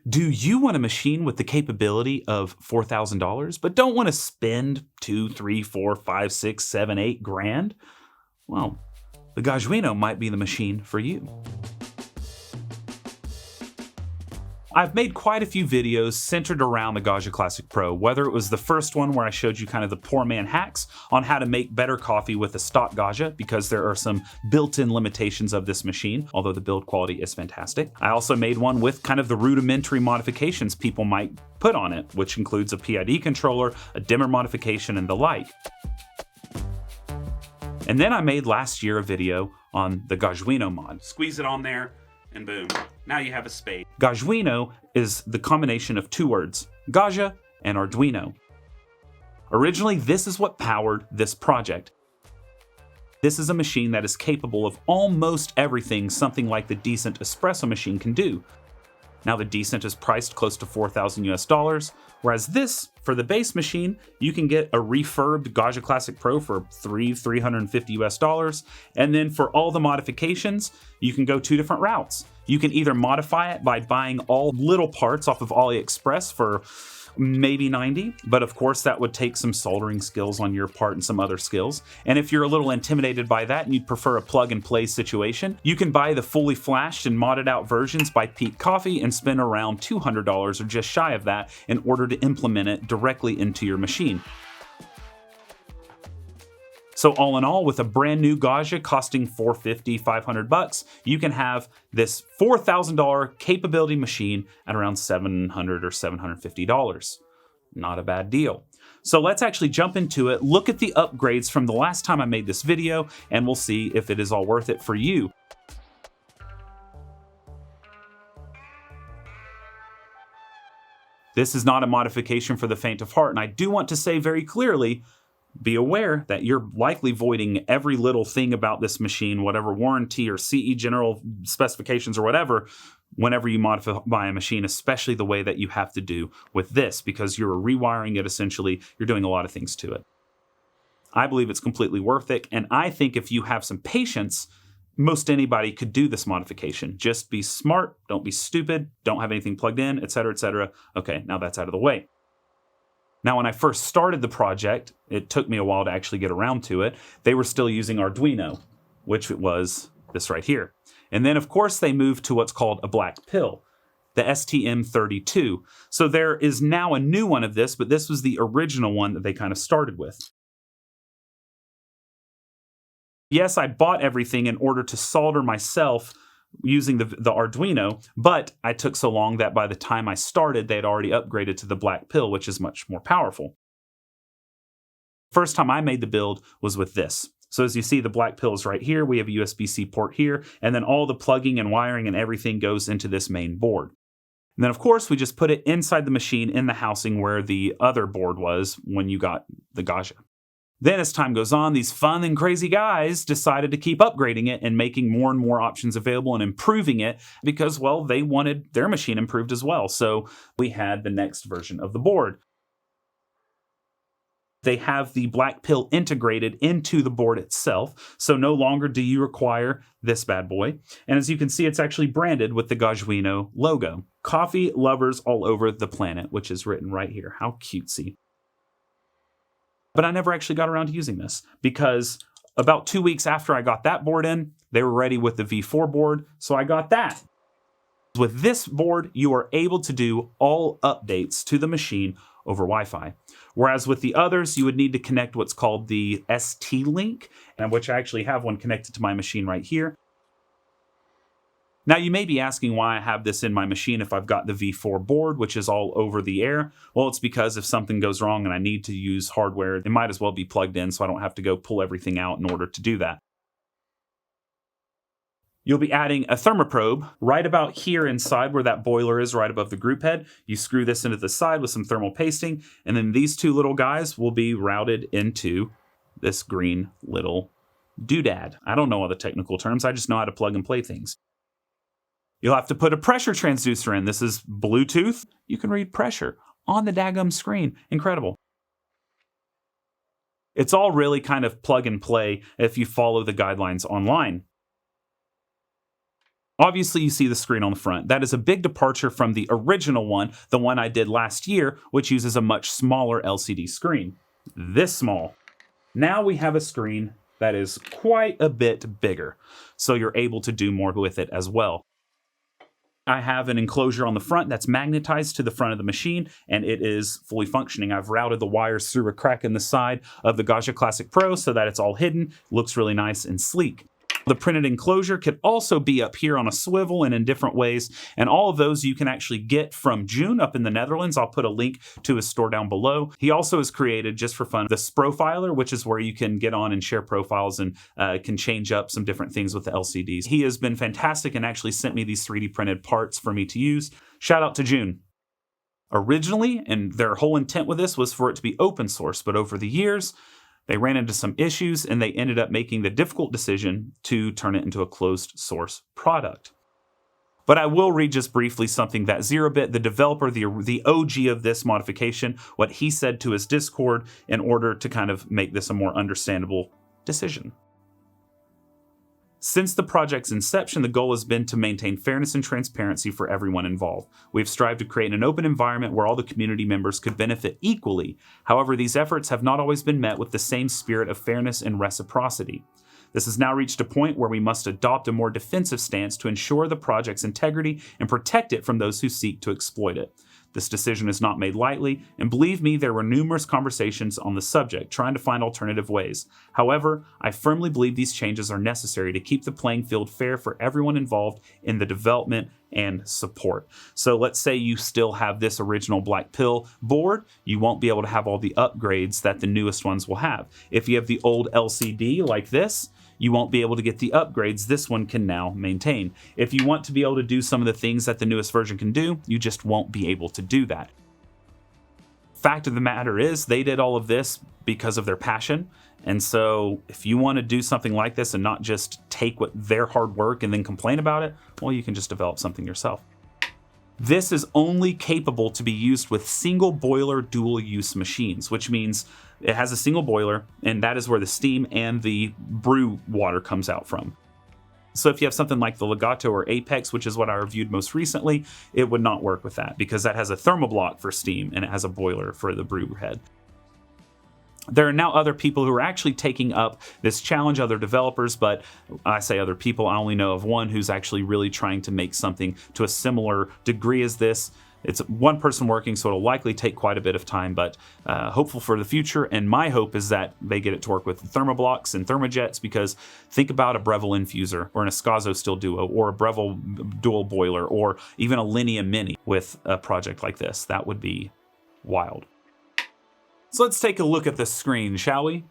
Do you want a machine with the capability of $4,000, but don't want to spend 2, 3, 4, 5, 6, 7, 8 grand? Well, the Gaggiuino might be the machine for you. I've made quite a few videos centered around the Gaggia Classic Pro, whether it was the first one where I showed you kind of the poor man hacks on how to make better coffee with a stock Gaggia, because there are some built-in limitations of this machine, although the build quality is fantastic. I also made one with kind of the rudimentary modifications people might put on it, which includes a PID controller, a dimmer modification, and the like. And then I made last year a video on the Gaggiuino mod. Squeeze it on there, and boom, now you have a spade. Gaggiuino is the combination of two words, Gaggia and Arduino. Originally, this is what powered this project. This is a machine that is capable of almost everything something like the decent espresso machine can do. Now the decent is priced close to $4,000, whereas this, for the base machine, you can get a refurbed Gaggia Classic Pro for $350, and then for all the modifications, you can go two different routes. You can either modify it by buying all little parts off of AliExpress for maybe $90, but of course that would take some soldering skills on your part and some other skills. And if you're a little intimidated by that and you'd prefer a plug and play situation, you can buy the fully flashed and modded out versions by Peak Coffee and spend around $200 or just shy of that in order to implement it directly into your machine. So all in all, with a brand new Gaggia costing $450, $500, you can have this $4,000 capability machine at around $700 or $750. Not a bad deal. So let's actually jump into it, look at the upgrades from the last time I made this video, and we'll see if it is all worth it for you. This is not a modification for the faint of heart, and I do want to say very clearly, be aware that you're likely voiding every little thing about this machine, whatever warranty or CE general specifications or whatever, whenever you modify a machine, especially the way that you have to do with this, because you're rewiring it essentially, you're doing a lot of things to it. I believe it's completely worth it, and I think if you have some patience, most anybody could do this modification. Just be smart, don't be stupid, don't have anything plugged in, etc., etc. Okay, now that's out of the way. Now, when I first started the project, it took me a while to actually get around to it. They were still using Arduino, which it was this right here. And then, of course, they moved to what's called a black pill, the STM32. So there is now a new one of this, but this was the original one that they kind of started with. Yes, I bought everything in order to solder myself using the Arduino, but I took so long that by the time I started, they had already upgraded to the black pill, which is much more powerful. First time I made the build was with this. So as you see, the black pill is right here. We have a USB-C port here, and then all the plugging and wiring and everything goes into this main board. And then, of course, we just put it inside the machine in the housing where the other board was when you got the Gaggia. Then as time goes on, these fun and crazy guys decided to keep upgrading it and making more and more options available and improving it because, well, they wanted their machine improved as well. So we had the next version of the board. They have the black pill integrated into the board itself, so no longer do you require this bad boy. And as you can see, it's actually branded with the Gaggiuino logo. Coffee lovers all over the planet, which is written right here. How cutesy. But I never actually got around to using this because about 2 weeks after I got that board in, they were ready with the V4 board, so I got that. With this board, you are able to do all updates to the machine over Wi-Fi. Whereas with the others, you would need to connect what's called the ST-Link, and which I actually have one connected to my machine right here. Now, you may be asking why I have this in my machine if I've got the V4 board, which is all over the air. Well, it's because if something goes wrong and I need to use hardware, it might as well be plugged in so I don't have to go pull everything out in order to do that. You'll be adding a thermoprobe right about here inside where that boiler is, right above the group head. You screw this into the side with some thermal pasting, and then these two little guys will be routed into this green little doodad. I don't know all the technical terms, I just know how to plug and play things. You'll have to put a pressure transducer in. This is Bluetooth. You can read pressure on the daggum screen. Incredible. It's all really kind of plug and play if you follow the guidelines online. Obviously, you see the screen on the front. That is a big departure from the original one, the one I did last year, which uses a much smaller LCD screen. This small. Now we have a screen that is quite a bit bigger, so you're able to do more with it as well. I have an enclosure on the front that's magnetized to the front of the machine, and it is fully functioning. I've routed the wires through a crack in the side of the Gaggia Classic Pro so that it's all hidden. Looks really nice and sleek. The printed enclosure could also be up here on a swivel and in different ways, and all of those you can actually get from Juun up in the Netherlands. I'll put a link to his store down below. He also has created, just for fun, the Sprofiler, which is where you can get on and share profiles and can change up some different things with the LCDs. He has been fantastic and actually sent me these 3D printed parts for me to use. Shout out to Juun. Originally, and their whole intent with this was for it to be open source, but over the years, they ran into some issues and they ended up making the difficult decision to turn it into a closed source product. But I will read just briefly something that Zerobit, the developer, the OG of this modification, what he said to his Discord in order to kind of make this a more understandable decision. Since the project's inception, the goal has been to maintain fairness and transparency for everyone involved. We've strived to create an open environment where all the community members could benefit equally. However, these efforts have not always been met with the same spirit of fairness and reciprocity. This has now reached a point where we must adopt a more defensive stance to ensure the project's integrity and protect it from those who seek to exploit it. This decision is not made lightly, and believe me, there were numerous conversations on the subject, trying to find alternative ways. However, I firmly believe these changes are necessary to keep the playing field fair for everyone involved in the development and support. So let's say you still have this original Black Pill board, you won't be able to have all the upgrades that the newest ones will have. If you have the old LCD like this, you won't be able to get the upgrades this one can now maintain. If you want to be able to do some of the things that the newest version can do, you just won't be able to do that. Fact of the matter is, they did all of this because of their passion. And so if you want to do something like this and not just take what their hard work and then complain about it, well, you can just develop something yourself. This is only capable to be used with single boiler dual use machines, which means it has a single boiler, and that is where the steam and the brew water comes out from. So if you have something like the Legato or Apex, which is what I reviewed most recently, it would not work with that because that has a thermoblock for steam and it has a boiler for the brew head. There are now other people who are actually taking up this challenge, other developers, but I say other people, I only know of one who's actually really trying to make something to a similar degree as this. It's one person working, so it'll likely take quite a bit of time, but hopeful for the future. And my hope is that they get it to work with thermoblocks and thermojets, because think about a Breville infuser or an Escazo Still Duo or a Breville dual boiler or even a Linea Mini with a project like this. That would be wild. So let's take a look at the screen, shall we?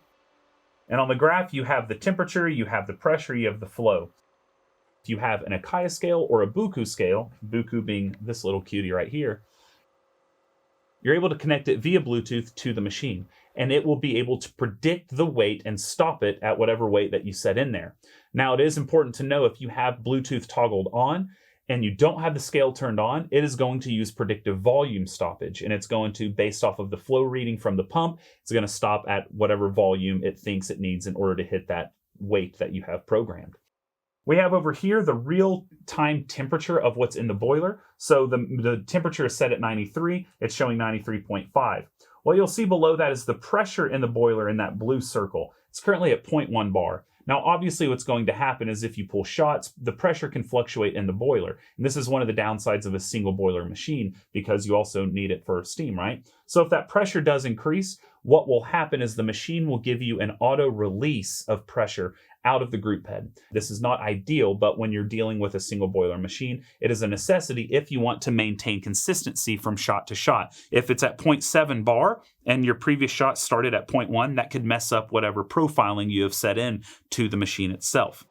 And on the graph, you have the temperature, you have the pressure, you have the flow. If you have an Akai scale or a Buku scale, Buku being this little cutie right here, you're able to connect it via Bluetooth to the machine, and it will be able to predict the weight and stop it at whatever weight that you set in there. Now, it is important to know if you have Bluetooth toggled on, and you don't have the scale turned on, it is going to use predictive volume stoppage. And it's going to, based off of the flow reading from the pump, it's going to stop at whatever volume it thinks it needs in order to hit that weight that you have programmed. We have over here the real-time temperature of what's in the boiler. So the temperature is set at 93. It's showing 93.5. What you'll see below that is the pressure in the boiler in that blue circle. It's currently at 0.1 bar. Now, obviously, what's going to happen is if you pull shots, the pressure can fluctuate in the boiler. And this is one of the downsides of a single boiler machine, because you also need it for steam, right? So if that pressure does increase, what will happen is the machine will give you an auto release of pressure out of the group head. This is not ideal, but when you're dealing with a single boiler machine, it is a necessity if you want to maintain consistency from shot to shot. If it's at 0.7 bar and your previous shot started at 0.1, that could mess up whatever profiling you have set in to the machine itself.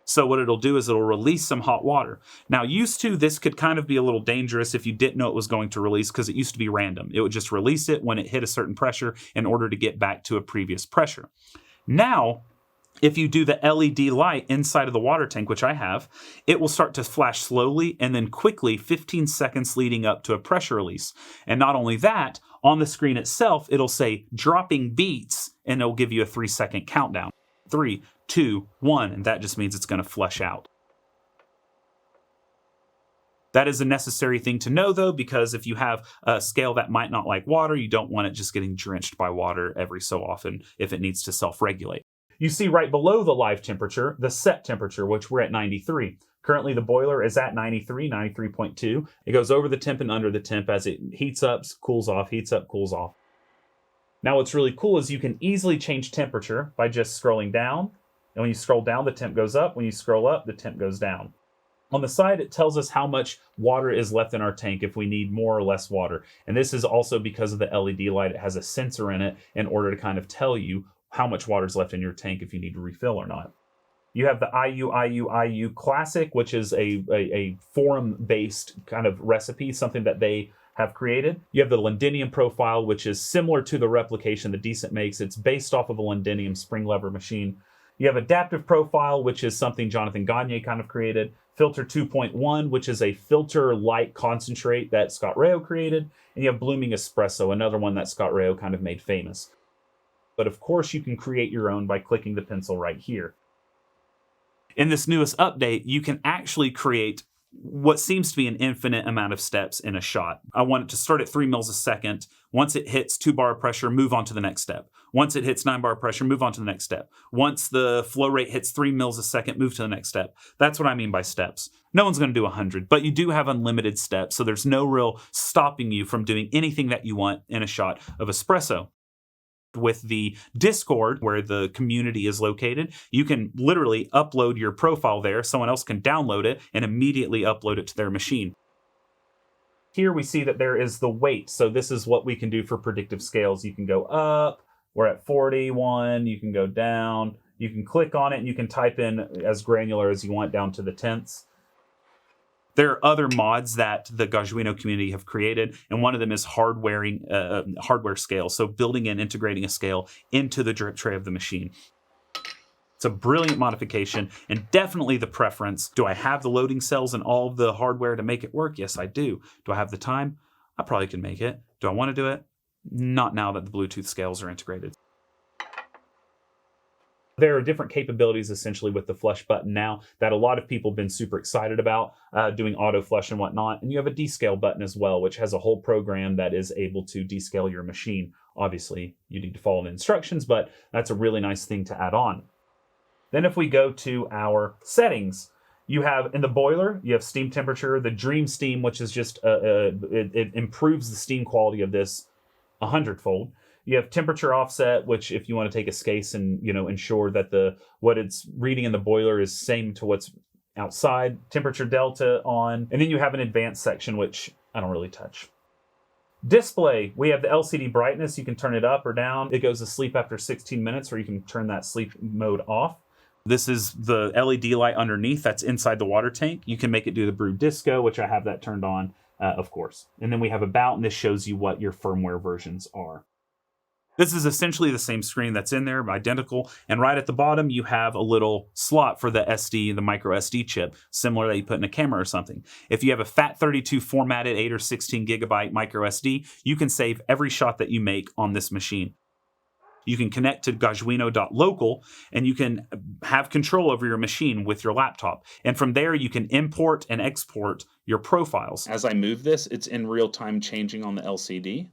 So what it'll do is it'll release some hot water. Now, used to, this could kind of be a little dangerous if you didn't know it was going to release, because it used to be random. It would just release it when it hit a certain pressure in order to get back to a previous pressure. Now, if you do the LED light inside of the water tank, which I have, it will start to flash slowly and then quickly 15 seconds leading up to a pressure release. And not only that, on the screen itself, it'll say dropping beats, and it'll give you a 3-second countdown. 3, 2, 1, and that just means it's going to flush out. That is a necessary thing to know, though, because if you have a scale that might not like water, you don't want it just getting drenched by water every so often if it needs to self-regulate. You see right below the live temperature, the set temperature, which we're at 93. Currently, the boiler is at 93, 93.2. It goes over the temp and under the temp as it heats up, cools off, heats up, cools off. Now, what's really cool is you can easily change temperature by just scrolling down. And when you scroll down, the temp goes up. When you scroll up, the temp goes down. On the side, it tells us how much water is left in our tank if we need more or less water. And this is also because of the LED light. It has a sensor in it in order to kind of tell you how much water is left in your tank if you need to refill or not. You have the IU Classic, which is a forum-based kind of recipe, something that they have created. You have the Londinium profile, which is similar to the replication that Decent makes. It's based off of a Londinium spring lever machine. You have adaptive profile, which is something Jonathan Gaggia kind of created. Filter 2.1, which is a filter light concentrate that Scott Rayo created. And you have blooming espresso, another one that Scott Rayo kind of made famous. But of course, you can create your own by clicking the pencil right here. In this newest update, you can actually create what seems to be an infinite amount of steps in a shot. I want it to start at 3 mils a second. Once it hits 2 bar of pressure, move on to the next step. Once it hits 9 bar of pressure, move on to the next step. Once the flow rate hits 3 mils a second, move to the next step. That's what I mean by steps. No one's going to do 100, but you do have unlimited steps, so there's no real stopping you from doing anything that you want in a shot of espresso. With the Discord, where the community is located, you can literally upload your profile there. Someone else can download it and immediately upload it to their machine. Here we see that there is the weight. So this is what we can do for predictive scales. You can go up, we're at 41, you can go down, you can click on it and you can type in as granular as you want down to the tenths. There are other mods that the Gaggiuino community have created, and one of them is hardware scale, so building and integrating a scale into the drip tray of the machine. It's a brilliant modification, and definitely the preference. Do I have the loading cells and all of the hardware to make it work? Yes, I do. Do I have the time? I probably can make it. Do I want to do it? Not now that the Bluetooth scales are integrated. There are different capabilities essentially with the flush button now that a lot of people have been super excited about, doing auto flush and whatnot. And you have a descale button as well, which has a whole program that is able to descale your machine. Obviously, you need to follow the instructions, but that's a really nice thing to add on. Then if we go to our settings, you have in the boiler, you have steam temperature, the Dream Steam, which is just, it improves the steam quality of this 100-fold. You have temperature offset, which if you want to take a scase and ensure that what it's reading in the boiler is same to what's outside. Temperature delta on, and then you have an advanced section, which I don't really touch. Display, we have the LCD brightness. You can turn it up or down. It goes to sleep after 16 minutes, or you can turn that sleep mode off. This is the LED light underneath that's inside the water tank. You can make it do the brew disco, which I have that turned on, of course. And then we have about, and this shows you what your firmware versions are. This is essentially the same screen that's in there, identical. And right at the bottom, you have a little slot for the SD, the micro SD chip, similar that you put in a camera or something. If you have a FAT32 formatted 8 or 16 gigabyte micro SD, you can save every shot that you make on this machine. You can connect to Gaggiuino.local and you can have control over your machine with your laptop. And from there, you can import and export your profiles. As I move this, it's in real time changing on the LCD.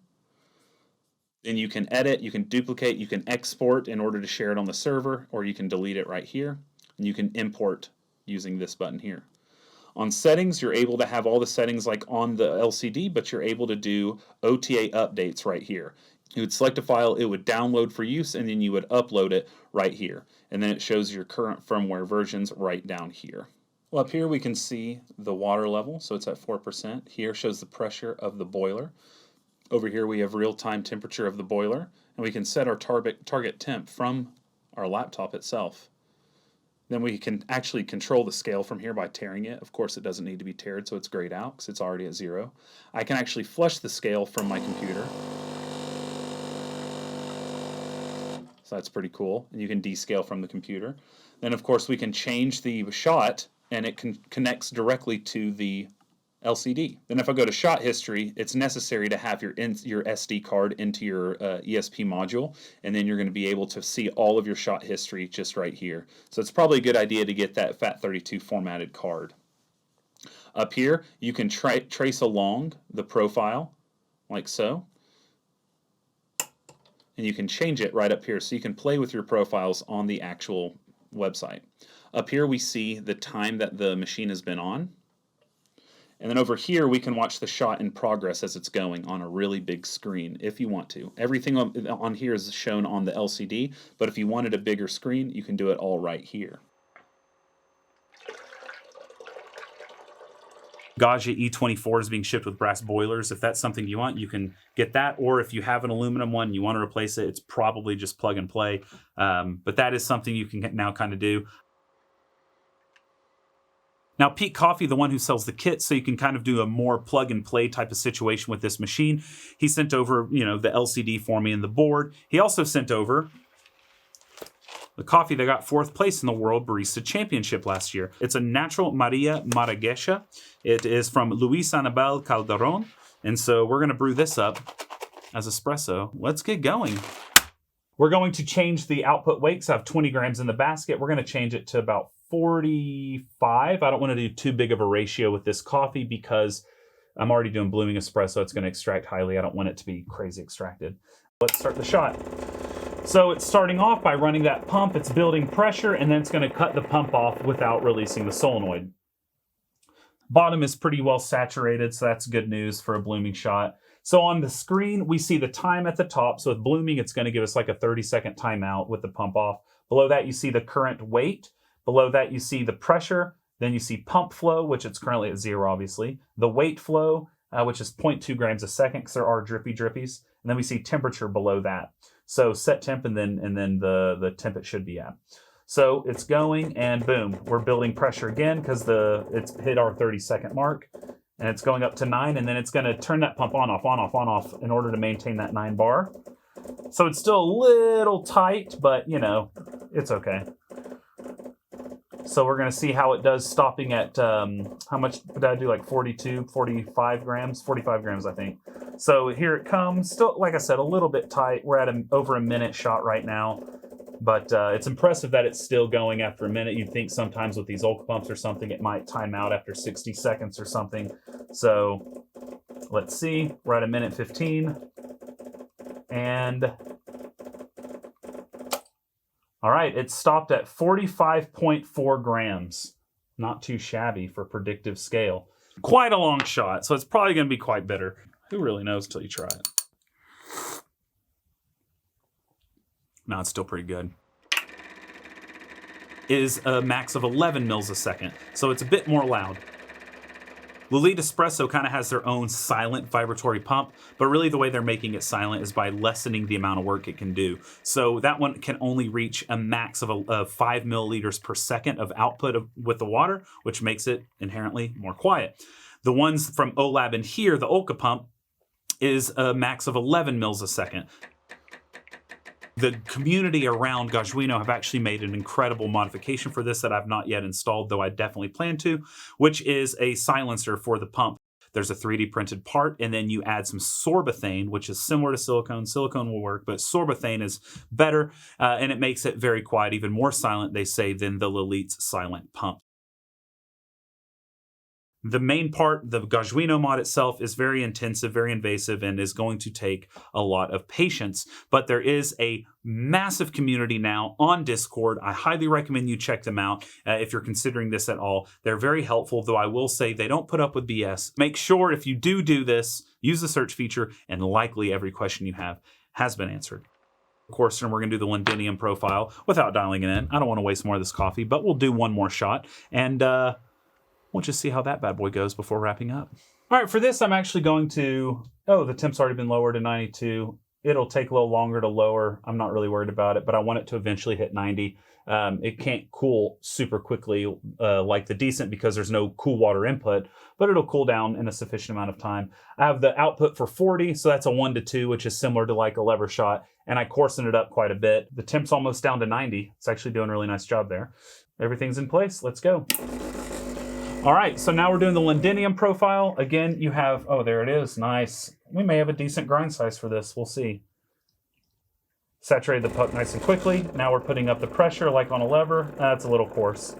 Then you can edit, you can duplicate, you can export in order to share it on the server, or you can delete it right here. And you can import using this button here. On settings, you're able to have all the settings like on the LCD, but you're able to do OTA updates right here. You would select a file, it would download for use, and then you would upload it right here. And then it shows your current firmware versions right down here. Well, up here we can see the water level, so it's at 4%. Here shows the pressure of the boiler. Over here we have real-time temperature of the boiler, and we can set our target temp from our laptop itself. Then we can actually control the scale from here by tearing it. Of course, it doesn't need to be teared, so it's grayed out because it's already at 0. I can actually flush the scale from my computer. So that's pretty cool. And you can descale from the computer. Then, of course, we can change the shot, and it connects directly to the LCD. Then if I go to shot history, it's necessary to have your SD card into your ESP module, and then you're going to be able to see all of your shot history just right here. So it's probably a good idea to get that FAT32 formatted card. Up here, you can trace along the profile, like so. And you can change it right up here, so you can play with your profiles on the actual website. Up here we see the time that the machine has been on. And then over here we can watch the shot in progress as it's going on a really big screen if you want to. Everything on here is shown on the LCD, but if you wanted a bigger screen, you can do it all right here. Gaggia E24 is being shipped with brass boilers. If that's something you want, you can get that. Or if you have an aluminum one, you want to replace it, it's probably just plug and play. But that is something you can now kind of do. Now, Peak Coffee, the one who sells the kit, so you can kind of do a more plug and play type of situation with this machine. He sent over, the LCD for me and the board. He also sent over the coffee that got 4th place in the World Barista Championship last year. It's a natural Maria Marragesha. It is from Luis Anabel Calderon. And so we're going to brew this up as espresso. Let's get going. We're going to change the output weight, because I have 20 grams in the basket. We're going to change it to about 45. I don't want to do too big of a ratio with this coffee because I'm already doing blooming espresso. It's going to extract highly. I don't want it to be crazy extracted. Let's start the shot. So it's starting off by running that pump. It's building pressure, and then it's going to cut the pump off without releasing the solenoid. Bottom is pretty well saturated, so that's good news for a blooming shot. So on the screen, we see the time at the top. So with blooming, it's going to give us like a 30-second timeout with the pump off. Below that, you see the current weight. Below that, you see the pressure. Then you see pump flow, which it's currently at 0, obviously. The weight flow, which is 0.2 grams a second, because there are drippies. And then we see temperature below that. So set temp and then the temp it should be at. So it's going, and boom, we're building pressure again because it's hit our 30-second mark, and it's going up to 9, and then it's going to turn that pump on, off in order to maintain that 9 bar. So it's still a little tight, but it's okay. So we're going to see how it does stopping at, how much did I do, like 45 grams? 45 grams, I think. So here it comes. Still, like I said, a little bit tight. We're at over a minute shot right now. But it's impressive that it's still going after a minute. You'd think sometimes with these Olka pumps or something, it might time out after 60 seconds or something. So let's see. We're at a minute 15. And all right, it stopped at 45.4 grams. Not too shabby for predictive scale. Quite a long shot, so it's probably going to be quite bitter. Who really knows till you try it? No, it's still pretty good. It is a max of 11 mils a second, so it's a bit more loud. Lolita Espresso kind of has their own silent vibratory pump, but really the way they're making it silent is by lessening the amount of work it can do. So that one can only reach a max of 5 milliliters per second of output with the water, which makes it inherently more quiet. The ones from OLAB in here, the Olka pump, is a max of 11 mils a second. The community around Gaggiuino have actually made an incredible modification for this that I've not yet installed, though I definitely plan to, which is a silencer for the pump. There's a 3D printed part, and then you add some sorbethane, which is similar to silicone. Silicone will work, but sorbethane is better, and it makes it very quiet, even more silent, they say, than the Lolita's silent pump. The main part, the Gaggiuino mod itself, is very intensive, very invasive, and is going to take a lot of patience. But there is a massive community now on Discord. I highly recommend you check them out if you're considering this at all. They're very helpful, though I will say they don't put up with BS. Make sure if you do this, use the search feature, and likely every question you have has been answered. Of course, we're going to do the Londinium profile without dialing it in. I don't want to waste more of this coffee, but we'll do one more shot. And we'll just see how that bad boy goes before wrapping up. All right, for this, I'm actually going to... Oh, the temp's already been lowered to 92. It'll take a little longer to lower. I'm not really worried about it, but I want it to eventually hit 90. It can't cool super quickly like the Decent because there's no cool water input, but it'll cool down in a sufficient amount of time. I have the output for 40, so that's a 1 to 2, which is similar to like a lever shot, and I coarsened it up quite a bit. The temp's almost down to 90. It's actually doing a really nice job there. Everything's in place. Let's go. All right, so now we're doing the Londinium profile. Again, you have, oh, there it is, nice. We may have a decent grind size for this, we'll see. Saturated the puck nice and quickly. Now we're putting up the pressure like on a lever. That's a little coarse.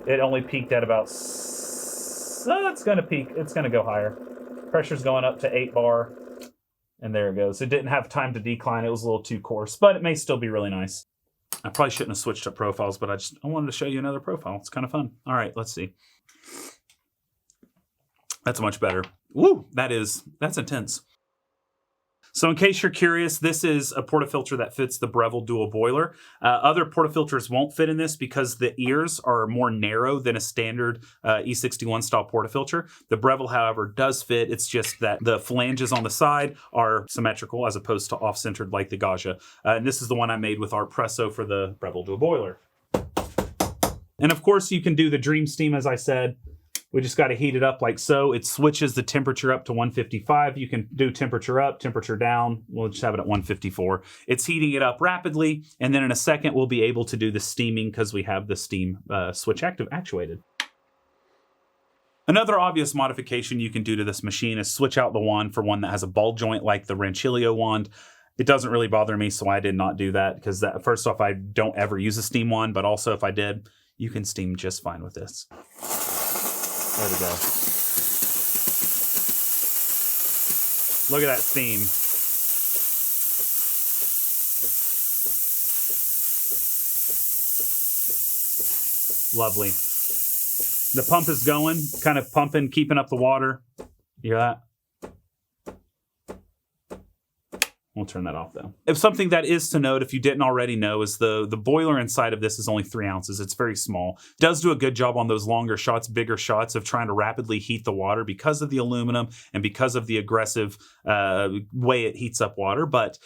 It only peaked at about it's gonna peak. It's gonna go higher. Pressure's going up to 8 bar. And there it goes. It didn't have time to decline. It was a little too coarse, but it may still be really nice. I probably shouldn't have switched up profiles, but I wanted to show you another profile. It's kind of fun. All right, let's see. That's much better. Woo, that's intense. So in case you're curious, this is a portafilter that fits the Breville dual boiler. Other portafilters won't fit in this because the ears are more narrow than a standard E61 style portafilter. The Breville, however, does fit. It's just that the flanges on the side are symmetrical as opposed to off-centered like the Gaggia. And this is the one I made with our Espresso for the Breville dual boiler. And of course, you can do the Dream Steam, as I said. We just got to heat it up like so. It switches the temperature up to 155. You can do temperature up, temperature down. We'll just have it at 154. It's heating it up rapidly. And then in a second, we'll be able to do the steaming because we have the steam switch actuated. Another obvious modification you can do to this machine is switch out the wand for one that has a ball joint like the Rancilio wand. It doesn't really bother me, so I did not do that because first off, I don't ever use a steam wand, but also if I did, you can steam just fine with this. There we go. Look at that steam. Lovely. The pump is going, kind of pumping, keeping up the water. You hear that? We'll turn that off though. If something that is to note, if you didn't already know, is the boiler inside of this is only 3 ounces. It's very small. It does do a good job on those longer shots, bigger shots of trying to rapidly heat the water because of the aluminum and because of the aggressive way it heats up water. But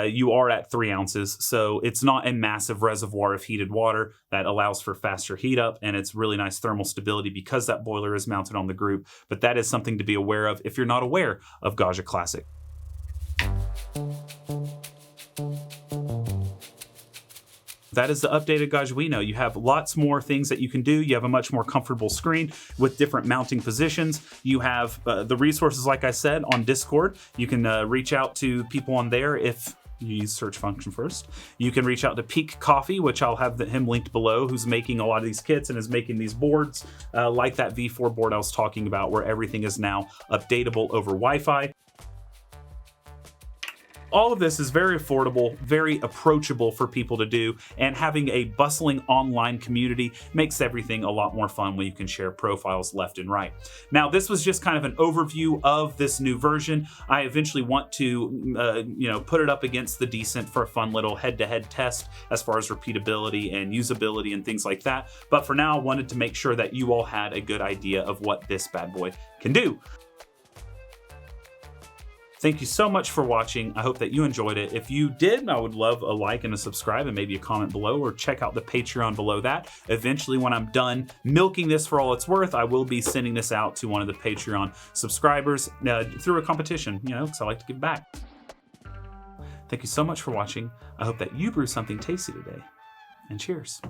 you are at 3 ounces, so it's not a massive reservoir of heated water that allows for faster heat up, and it's really nice thermal stability because that boiler is mounted on the group. But that is something to be aware of if you're not aware of Gaggia Classic. That is the updated Gaggiuino. You have lots more things that you can do. You have a much more comfortable screen with different mounting positions. You have the resources, like I said, on Discord. You can reach out to people on there if you use search function first. You can reach out to Peak Coffee, which I'll have him linked below, who's making a lot of these kits and is making these boards like that V4 board I was talking about, where everything is now updatable over Wi-Fi. All of this is very affordable, very approachable for people to do, and having a bustling online community makes everything a lot more fun when you can share profiles left and right. Now, this was just kind of an overview of this new version. I eventually want to, put it up against the Decent for a fun little head-to-head test as far as repeatability and usability and things like that. But for now, I wanted to make sure that you all had a good idea of what this bad boy can do. Thank you so much for watching. I hope that you enjoyed it. If you did, I would love a like and a subscribe and maybe a comment below, or check out the Patreon below that. Eventually, when I'm done milking this for all it's worth, I will be sending this out to one of the Patreon subscribers through a competition, because I like to give back. Thank you so much for watching. I hope that you brew something tasty today, and cheers.